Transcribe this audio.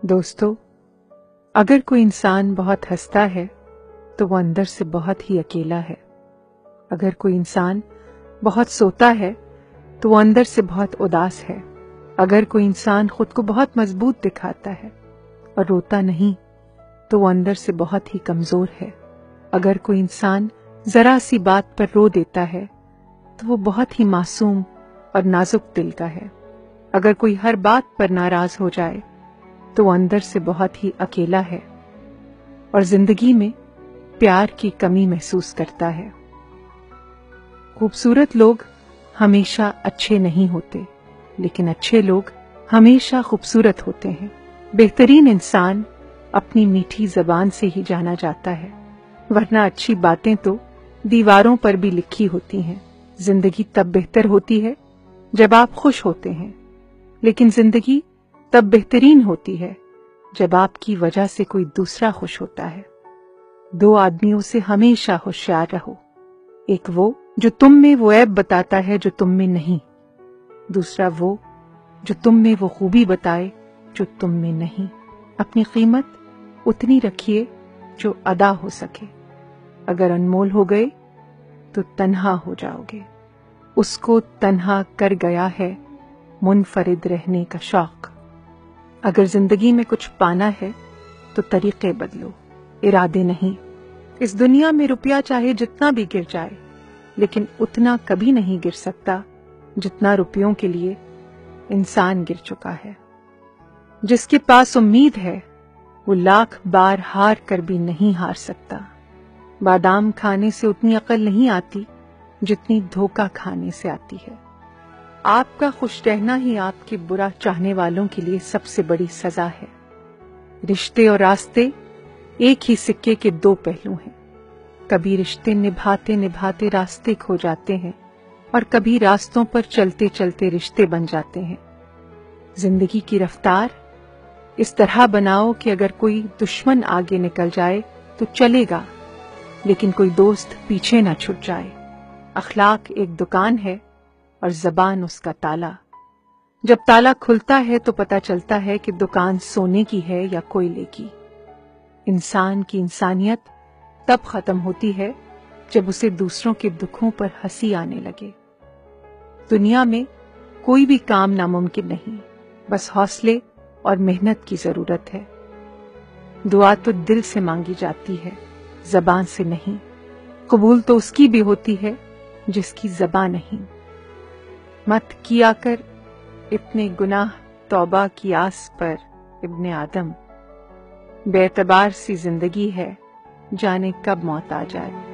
دوستو، اگر کوئی انسان بہت ہنستا ہے تو وہ اندر سے بہت ہی اکیلا ہے۔ اگر کوئی انسان بہت سوتا ہے تو وہ اندر سے بہت اداس ہے۔ اگر کوئی انسان خود کو بہت مضبوط دکھاتا ہے اور روتا نہیں تو وہ اندر سے بہت ہی کمزور ہے۔ اگر کوئی انسان ذرا سی بات پر رو دیتا ہے تو وہ بہت ہی معصوم اور نازک دل کا ہے۔ اگر کوئی ہر بات پر ناراض ہو جائے تو وہ اندر سے بہت ہی اکیلا ہے اور زندگی میں پیار کی کمی محسوس کرتا ہے۔ خوبصورت لوگ ہمیشہ اچھے نہیں ہوتے، لیکن اچھے لوگ ہمیشہ خوبصورت ہوتے ہیں۔ بہترین انسان اپنی میٹھی زبان سے ہی جانا جاتا ہے، ورنہ اچھی باتیں تو دیواروں پر بھی لکھی ہوتی ہیں۔ زندگی تب بہتر ہوتی ہے جب آپ خوش ہوتے ہیں، لیکن زندگی تب بہترین ہوتی ہے جب آپ کی وجہ سے کوئی دوسرا خوش ہوتا ہے۔ دو آدمیوں سے ہمیشہ ہوشیار رہو، ایک وہ جو تم میں وہ عیب بتاتا ہے جو تم میں نہیں، دوسرا وہ جو تم میں وہ خوبی بتائے جو تم میں نہیں۔ اپنی قیمت اتنی رکھیے جو ادا ہو سکے، اگر انمول ہو گئے تو تنہا ہو جاؤ گے۔ اس کو تنہا کر گیا ہے منفرد رہنے کا شوق۔ اگر زندگی میں کچھ پانا ہے تو طریقے بدلو، ارادے نہیں۔ اس دنیا میں روپیہ چاہے جتنا بھی گر جائے، لیکن اتنا کبھی نہیں گر سکتا جتنا روپیوں کے لیے انسان گر چکا ہے۔ جس کے پاس امید ہے وہ لاکھ بار ہار کر بھی نہیں ہار سکتا۔ بادام کھانے سے اتنی عقل نہیں آتی جتنی دھوکہ کھانے سے آتی ہے۔ آپ کا خوش رہنا ہی آپ کے برا چاہنے والوں کے لیے سب سے بڑی سزا ہے۔ رشتے اور راستے ایک ہی سکے کے دو پہلو ہیں۔ کبھی رشتے نبھاتے نبھاتے راستے کھو جاتے ہیں اور کبھی راستوں پر چلتے چلتے رشتے بن جاتے ہیں۔ زندگی کی رفتار اس طرح بناؤ کہ اگر کوئی دشمن آگے نکل جائے تو چلے گا، لیکن کوئی دوست پیچھے نہ چھٹ جائے۔ اخلاق ایک دکان ہے اور زبان اس کا تالا۔ جب تالا کھلتا ہے تو پتہ چلتا ہے کہ دکان سونے کی ہے یا کوئلے کی۔ انسان کی انسانیت تب ختم ہوتی ہے جب اسے دوسروں کے دکھوں پر ہنسی آنے لگے۔ دنیا میں کوئی بھی کام ناممکن نہیں، بس حوصلے اور محنت کی ضرورت ہے۔ دعا تو دل سے مانگی جاتی ہے، زبان سے نہیں۔ قبول تو اس کی بھی ہوتی ہے جس کی زبان نہیں۔ مت کیا کر اتنے گناہ توبہ کی آس پر ابن آدم، بے اعتبار سی زندگی ہے، جانے کب موت آ جائے۔